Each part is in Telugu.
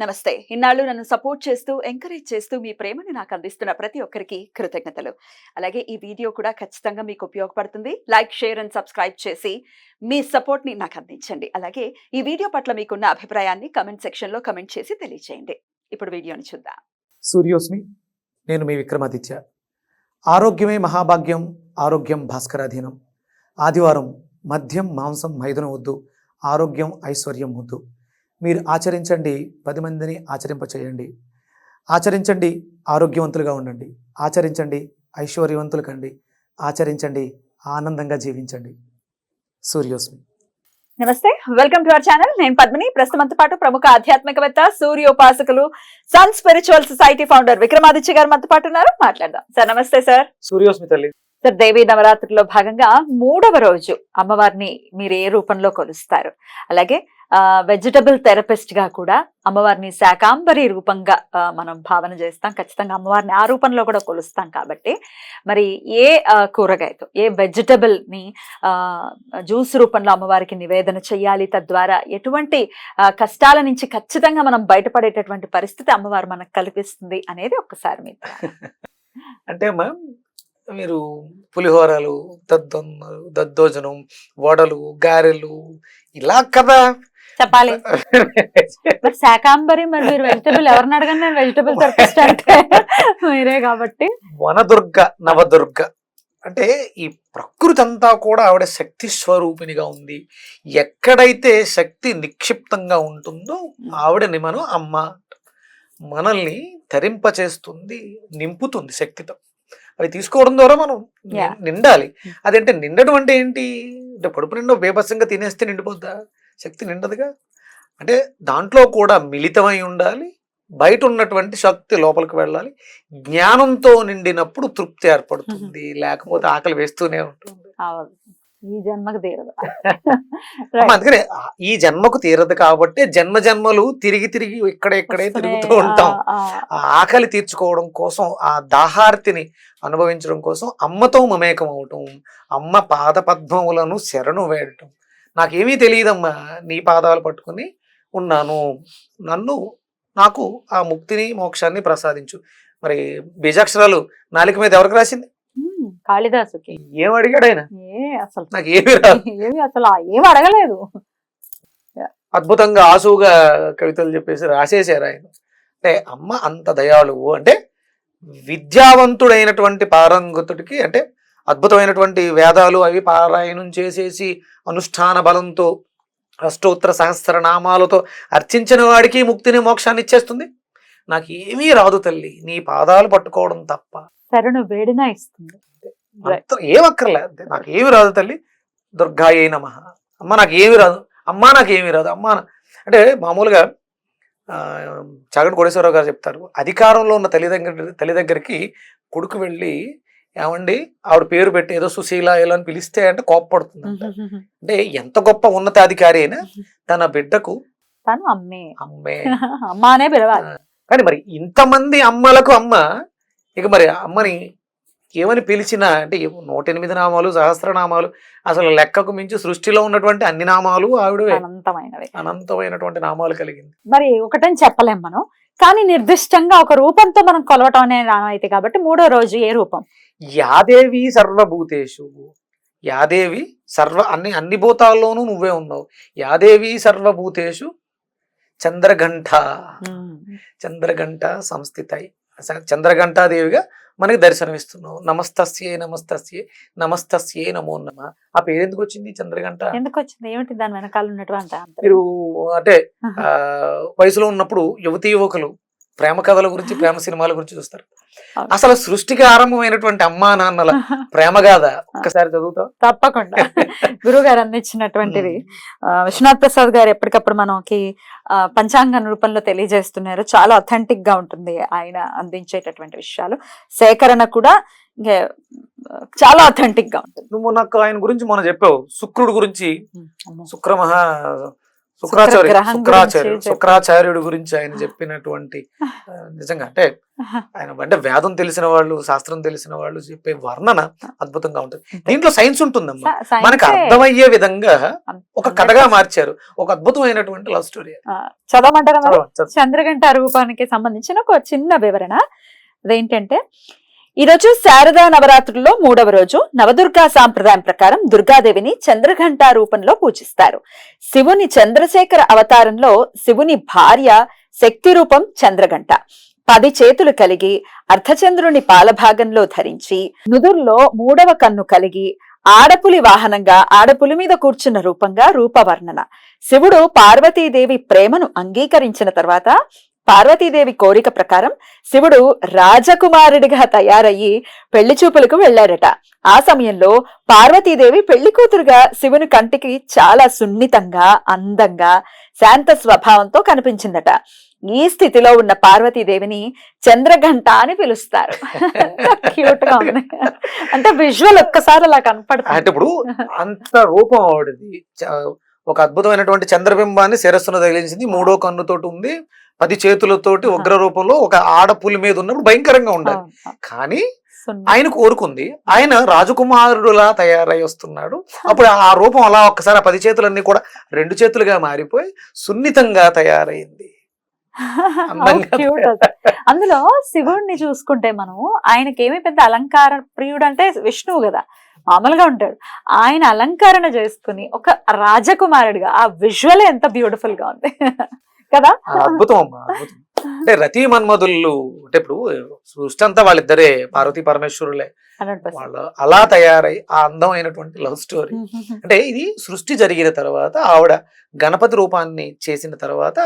నమస్తే. ఇన్నాళ్ళు నన్ను సపోర్ట్ చేస్తూ, ఎంకరేజ్ చేస్తూ మీ ప్రేమని నాకు అందిస్తున్న ప్రతి ఒక్కరికి కృతజ్ఞతలు. అలాగే ఈ వీడియో కూడా ఖచ్చితంగా మీకు ఉపయోగపడుతుంది. లైక్, షేర్ అండ్ సబ్స్క్రైబ్ చేసి మీ సపోర్ట్‌ని నాకు అందించండి. అలాగే ఈ వీడియో పట్ల మీకున్న అభిప్రాయాన్ని కామెంట్ సెక్షన్‌లో కామెంట్ చేసి తెలియజేయండి. ఇప్పుడు వీడియోని చూద్దాం. సూర్యోస్మి, నేను మీ విక్రమాదిత్య. ఆరోగ్యమే మహాభాగ్యం, ఆరోగ్యం భాస్కరాధీనం. ఆదివారం మద్యం, మాంసం, మైదనం వద్దు, ఆరోగ్యం, ఐశ్వర్యం వద్దు. మీరు ఆచరించండి, 10 మందిని ఆచరింపచేయండి. ఆచరించండి, ఆరోగ్యవంతులుగా ఉండండి. ఆచరించండి, ఐశ్వర్యవంతులు కండి. ఆచరించండి, ఆనందంగా జీవించండి. సూర్యోస్మి. నమస్తే, వెల్కమ్ టు అవర్ ఛానల్. నేను పద్మిని. ప్రస్తుతంతో పాటు ప్రముఖ ఆధ్యాత్మికవేత్త, సూర్యోపాసకులు, Sun spiritual society founder Vikramaditya గారు మనతో పాటు ఉన్నారు. మాట్లాడదాం. సార్ నమస్తే. సార్ సూర్యోస్మి తల్లి. సార్, దేవీ నవరాత్రిలో భాగంగా 3వ రోజు అమ్మవారిని మీరు ఏ రూపంలో కొలుస్తారు? అలాగే వెజిటబుల్ థెరపిస్ట్ గా కూడా అమ్మవారిని శాకాంబరి రూపంగా మనం భావన చేస్తాం. ఖచ్చితంగా అమ్మవారిని ఆ రూపంలో కూడా కొలుస్తాం. కాబట్టి మరి ఏ కూరగాయతో, ఏ వెజిటబుల్ ని జ్యూస్ రూపంలో అమ్మవారికి నివేదన చెయ్యాలి, తద్వారా ఎటువంటి కష్టాల నుంచి ఖచ్చితంగా మనం బయటపడేటటువంటి పరిస్థితి అమ్మవారు మనకు కల్పిస్తుంది అనేది ఒక్కసారి మీరు అంటే మీరు పులిహోరలు, దద్దోజనం, వడలు, గారెలు ఇలా కదా చెప్పాలి. మరి శాకాంబరి, మరి మీరు వెజిటబుల్ ఎవరిని అడగండి, నేను వెజిటబుల్ థెరపిస్ట్ అంటే మీరే కాబట్టి. వనదుర్గ, నవదుర్గ అంటే ఈ ప్రకృతి అంతా కూడా ఆవిడ శక్తి స్వరూపిణిగా ఉంది. ఎక్కడైతే శక్తి నిక్షిప్తంగా ఉంటుందో ఆవిడని మనం అమ్మ. మనల్ని తరింపచేస్తుంది, నింపుతుంది శక్తితో. అవి తీసుకోవడం ద్వారా మనం నిండాలి. అదంటే నిండడం అంటే ఏంటి అంటే కడుపు నిండా బేబస్సంగా తినేస్తే నిండిపోద్దా? శక్తి నిండదుగా. అంటే దాంట్లో కూడా మిళితమై ఉండాలి, బయట ఉన్నటువంటి శక్తి లోపలికి వెళ్ళాలి. జ్ఞానంతో నిండినప్పుడు తృప్తి ఏర్పడుతుంది, లేకపోతే ఆకలి వేస్తూనే ఉంటుంది. ఈ జన్మకు తీరదు. అందుకనే ఈ జన్మకు తీరదు కాబట్టి జన్మ జన్మలు తిరిగి తిరిగి ఇక్కడే తిరుగుతూ ఉంటాం. ఆ ఆకలి తీర్చుకోవడం కోసం, ఆ దాహార్తిని అనుభవించడం కోసం అమ్మతో మమేకం అవటం, అమ్మ పాద పద్మములను శరణు వేయటం. నాకేమీ తెలియదమ్మా, నీ పాదాలు పట్టుకుని ఉన్నాను, నాకు ఆ ముక్తిని మోక్షాన్ని ప్రసాదించు. మరి బీజాక్షరాలు నాలుక మీద ఎవరికి రాసింది? కాళిదాసుకి. ఏం అడిగాడు ఆయన? అసలు నాకు ఏమి రాదు, అసలు ఏం అడగలేదు. అద్భుతంగా ఆసువుగా కవితలు చెప్పేసి రాసేసారు ఆయన. అంటే అమ్మ అంత దయాళువు. అంటే విద్యావంతుడైనటువంటి పారంగతుడికి, అంటే అద్భుతమైనటువంటి వేదాలు అవి పారాయణం చేసేసి అనుష్ఠాన బలంతో అష్టోత్తర సహస్ర నామాలతో అర్చించిన వాడికి ముక్తిని మోక్షాన్ని ఇచ్చేస్తుంది. నాకు ఏమీ రాదు తల్లి, నీ పాదాలు పట్టుకోవడం తప్ప. శరణు వేడినా ఇస్తుంది. ఏమక్కర్లేదు, నాకు ఏమి రాదు తల్లి. దుర్గాయే నమః. అమ్మ నాకు ఏమి రాదు, అమ్మ నాకేమి రాదు. అమ్మ అంటే మామూలుగా చాగంటి కోటేశ్వరరావు గారు చెప్తారు, అధికారంలో ఉన్న తల్లి దగ్గరికి కొడుకు వెళ్ళి, ఏమండి ఆవిడ పేరు పెట్టి ఏదో సుశీల ఇలా అని పిలిస్తే అంటే కోప్పడుతుంది. అంటే ఎంత గొప్ప ఉన్నతాధికారి అయినా తన బిడ్డకు తను అమ్మే అమ్మానే పిలవాలి. కానీ మరి ఇంతమంది అమ్మలకు అమ్మ, ఇక మరి అమ్మని ఏమని పిలిచినా అంటే 108 నామాలు, సహస్రనామాలు, అసలు లెక్కకు మించి సృష్టిలో ఉన్నటువంటి అన్ని నామాలు ఆవిడవే. అనంతమైనటువంటి నామాలు కలిగింది. మరి ఒకటని చెప్పలేం మనం, కానీ నిర్దిష్టంగా ఒక రూపంతో మనం కొలవటం అనే అయితే కాబట్టి 3వ రోజు ఏ రూపం? యాదేవి సర్వభూతేషు. యాదేవి అన్ని భూతాల్లోనూ నువ్వే ఉన్నావు. యాదేవి సర్వభూతేషు చంద్రఘంట సంస్థితై. చంద్రఘంటాదేవిగా మనకి దర్శనమిస్తున్నావు. నమస్తస్యే నమో నమః. ఆ పేరు ఎందుకు వచ్చింది? చంద్రఘంట ఎందుకు వచ్చింది? ఏమిటి దాని వెనకాల ఉన్నటువంటి? మీరు అంటే వయసులో ఉన్నప్పుడు యువతీ యువకులు ప్రేమ కథల గురించి, ప్రేమ సినిమాల గురించి చూస్తారు. అసలు సృష్టికి ఆరంభమైనటువంటి అమ్మా నాన్నల ప్రేమ గాథ ఒక్కసారి చదువుతావు? తప్పకుండా. గురువు గారు అందించినటువంటిది విశ్వనాథ్ ప్రసాద్ గారు ఎప్పటికప్పుడు మనకి పంచాంగ రూపంలో తెలియజేస్తున్నారు. చాలా అథెంటిక్ గా ఉంటుంది ఆయన అందించేటటువంటి విషయాలు. సేకరణ కూడా చాలా అథెంటిక్ గా ఉంటుంది. నువ్వు నాకు ఆయన గురించి మొన్న చెప్పావు, శుక్రుడు గురించి. శుక్రాచార్యుడి గురించి ఆయన చెప్పినటువంటి నిజంగా అంటే ఆయన అంటే వేదం తెలిసిన వాళ్ళు, శాస్త్రం తెలిసిన వాళ్ళు చెప్పే వర్ణన అద్భుతంగా ఉంటుంది. దీంట్లో సైన్స్ ఉంటుందమ్మా, మనకు అర్థమయ్యే విధంగా ఒక కథగా మార్చారు. ఒక అద్భుతమైనటువంటి లవ్ స్టోరీ. చదవమంటారా? చంద్రగంట రూపానికి సంబంధించిన ఒక చిన్న వివరణ. అదేంటంటే, ఈ రోజు శారదా నవరాత్రుల్లో 3వ రోజు నవదుర్గా సాంప్రదాయం ప్రకారం దుర్గాదేవిని చంద్రఘంట రూపంలో పూజిస్తారు. శివుని చంద్రశేఖర అవతారంలో శివుని భార్య శక్తి రూపం చంద్రఘంట. 10 చేతులు కలిగి అర్ధచంద్రుని పాలభాగంలో ధరించి నుదుర్లో 3వ కన్ను కలిగి ఆడపులి వాహనంగా ఆడపులి మీద కూర్చున్న రూపంగా రూపవర్ణన. శివుడు పార్వతీదేవి ప్రేమను అంగీకరించిన తర్వాత పార్వతీదేవి కోరిక ప్రకారం శివుడు రాజకుమారుడిగా తయారయ్యి పెళ్లి చూపులకు వెళ్లాడట. ఆ సమయంలో పార్వతీదేవి పెళ్లి కూతురుగా శివుని కంటికి చాలా సున్నితంగా, అందంగా, శాంత స్వభావంతో కనిపించిందట. ఈ స్థితిలో ఉన్న పార్వతీదేవిని చంద్రఘంట అని పిలుస్తారు. క్యూట్ గా ఉంది. అంటే విజువల్ ఒక్కసారి అలా కనపడుతుంది. అంటే ఇప్పుడు అంత రూపం ఆవిడది, ఒక అద్భుతమైనటువంటి చంద్రబింబాన్ని శిరస్సును తగిలించింది, 3వ కన్నుతోటి ఉంది, 10 చేతులతోటి ఉగ్ర రూపంలో ఒక ఆడపులి మీద ఉన్నప్పుడు భయంకరంగా ఉండాలి. కానీ ఆయన కోరుకుంది, ఆయన రాజకుమారుడులా తయారై వస్తున్నాడు. అప్పుడు ఆ రూపం అలా ఒక్కసారి ఆ 10 చేతులన్నీ కూడా 2 చేతులుగా మారిపోయి సున్నితంగా తయారైంది. అందులో శివుడిని చూసుకుంటే మనం, ఆయనకేమి పెద్ద అలంకార ప్రియుడు అంటే విష్ణువు కదా, మామూలుగా ఉంటాడు. ఆయన అలంకరణ చేసుకుని ఒక రాజకుమారుడిగా ఆ విజువల్ ఎంత బ్యూటిఫుల్ గా ఉంది కదా. అద్భుతం అమ్మా, అద్భుతం. అంటే రతి మన్మధులు అంటే ఇప్పుడు సృష్టి అంతా వాళ్ళిద్దరే, పార్వతీ పరమేశ్వరులే. వాళ్ళు అలా తయారై ఆ అందమైనటువంటి లవ్ స్టోరీ. అంటే ఇది సృష్టి జరిగిన తర్వాత ఆవిడ గణపతి రూపాన్ని చేసిన తర్వాత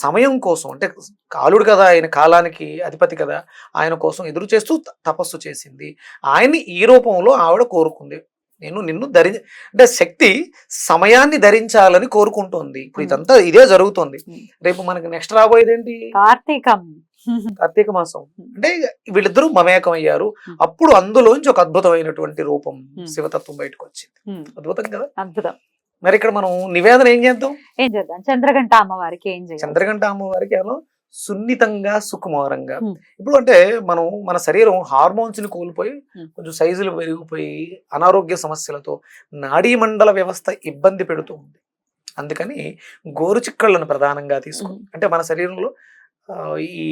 సమయం కోసం, అంటే కాలుడు కదా ఆయన, కాలానికి అధిపతి కదా, ఆయన కోసం ఎదురు చేస్తూ తపస్సు చేసింది. ఆయన్ని ఈ రూపంలో ఆవిడ కోరుకుంది. నిన్ను అంటే శక్తి సమయాన్ని ధరించాలని కోరుకుంటోంది. ఇప్పుడు ఇదంతా ఇదే జరుగుతుంది. రేపు మనకి నెక్స్ట్ రాబోయేది ఏంటి? కార్తీక మాసం. అంటే వీళ్ళిద్దరూ మమేకం అయ్యారు. అప్పుడు అందులోంచి ఒక అద్భుతమైనటువంటి రూపం, శివతత్వం బయటకు వచ్చింది. అద్భుతం కదా. అద్భుతం. మరి ఇక్కడ మనం నివేదన ఏం చేద్దాం? చంద్రఘంట అమ్మవారికి ఏం చేయాలి? చంద్రఘంట అమ్మవారికి అలా సున్నితంగా, సుకుమారంగా. ఇప్పుడు అంటే మనం మన శరీరం హార్మోన్స్ ని కోల్పోయి కొంచెం సైజులు పెరిగిపోయి అనారోగ్య సమస్యలతో నాడీ మండల వ్యవస్థ ఇబ్బంది పెడుతూ ఉంది. అందుకని గోరుచిక్కళ్ళను ప్రధానంగా తీసుకుని, అంటే మన శరీరంలో ఈ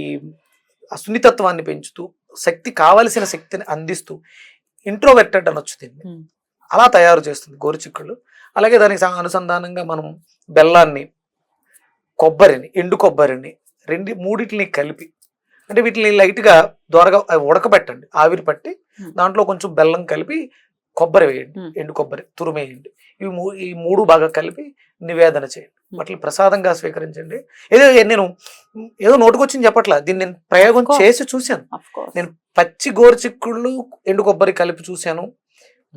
సున్నితత్వాన్ని పెంచుతూ, శక్తి కావలసిన శక్తిని అందిస్తూ, ఇంట్రోవర్టెడ్ అనొచ్చు దీన్ని, అలా తయారు చేస్తుంది గోరుచిక్కళ్ళు. అలాగే దానికి అనుసంధానంగా మనం బెల్లాన్ని, కొబ్బరిని, ఎండు కొబ్బరిని మూడిటిని కలిపి, అంటే వీటిని లైట్గా దోరగా ఉడకబెట్టండి, ఆవిరి పట్టి దాంట్లో కొంచెం బెల్లం కలిపి కొబ్బరి వేయండి, ఎండు కొబ్బరి తురిమేయండి. ఈ 3 బాగా కలిపి నివేదన చేయండి. వాటిని ప్రసాదంగా స్వీకరించండి. నేను ఏదో నోటుకొచ్చింది చెప్పట్లా, దీన్ని నేను ప్రయోగం చేసి చూశాను. నేను పచ్చి గోరుచిక్కుళ్ళు ఎండు కొబ్బరి కలిపి చూశాను,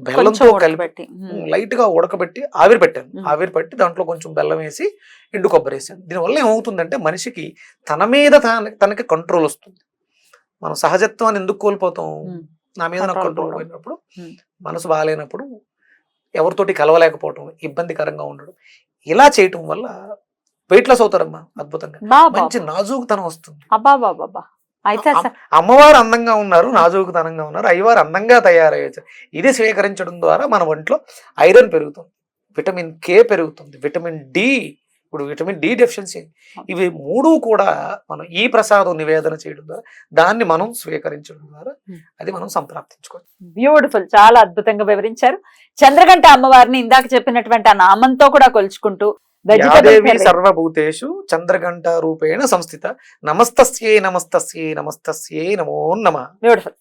బెల్లంతో కలిపి లైట్ గా ఉడకబెట్టి ఆవిరి పెట్టాను. ఆవిరి పట్టి దాంట్లో కొంచెం బెల్లం వేసి ఎండు కొబ్బరి వేసాను. దీనివల్ల ఏమవుతుందంటే మనిషికి తన మీద తనకి కంట్రోల్ వస్తుంది. మనం సహజత్వాన్ని ఎందుకు కోల్పోతాం? నా మీద నాకు కంట్రోల్ పోయినప్పుడు, మనసు బాగాలేనప్పుడు, ఎవరితోటి కలవలేకపోవటం, ఇబ్బందికరంగా ఉండడం, ఇలా చేయటం వల్ల వెయిట్ లాస్ అవుతారమ్మా. అద్భుతంగా మంచి నాజూకుతనం వస్తుంది. అమ్మవారు అందంగా ఉన్నారు, నాజూకుతనంగా ఉన్నారు, అయ్యవారు అందంగా తయారయ్యారు. ఇది స్వీకరించడం ద్వారా మన ఒంట్లో ఐరన్ పెరుగుతుంది, విటమిన్ కే పెరుగుతుంది, విటమిన్ డి, ఇప్పుడు విటమిన్ డి డెఫిషియన్సీ, ఇవి 3 కూడా మనం ఈ ప్రసాదం నివేదన చేయడం ద్వారా, దాన్ని మనం స్వీకరించడం ద్వారా అది మనం సంప్రాప్తించుకోవాలి. బ్యూటిఫుల్, చాలా అద్భుతంగా వివరించారు. చంద్రఘంట అమ్మవారిని ఇందాక చెప్పినటువంటి ఆ నామంతో కూడా కొలుచుకుంటూ, యాదేవి సర్వభూతేషు చంద్రఘంట రూపేణ సంస్థిత, నమస్తస్యే నమస్తస్యే నమస్తస్యే నమో నమః. బ్యూటిఫుల్.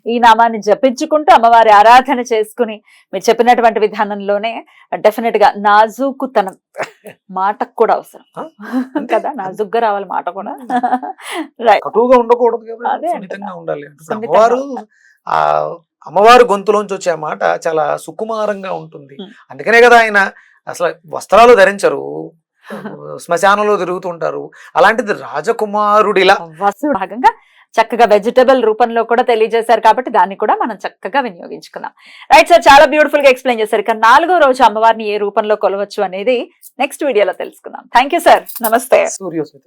ఈ నామాన్ని జపించుకుంటూ అమ్మవారి ఆరాధన చేసుకుని మీరు చెప్పినటువంటి విధానంలోనే డెఫినెట్ గా నాజూకుతనం మాటకు కూడా అవసరం కదా, నాజుగ్గా రావాలి మాట కూడా, కటువుగా ఉండకూడదు కదా, సున్నితంగా ఉండాలి. అమ్మవారు గొంతులోంచి వచ్చే మాట చాలా సుకుమారంగా ఉంటుంది. అందుకనే కదా ఆయన అసలు వస్త్రాలు ధరించరు, శ్మశానంలో తిరుగుతుంటారు. అలాంటిది రాజకుమారుడిలా భాగంగా చక్కగా వెజిటబుల్ రూపంలో కూడా తెలియజేశారు కాబట్టి దాన్ని కూడా మనం చక్కగా వినియోగించుకుందాం. రైట్ సార్, చాలా బ్యూటిఫుల్ గా ఎక్స్ప్లెయిన్ చేశారు. ఇక 4వ రోజు అమ్మవారిని ఏ రూపంలో కొలవచ్చు అనేది నెక్స్ట్ వీడియోలో తెలుసుకుందాం. థ్యాంక్ యూ సార్, నమస్తే. సూర్యోస్మిత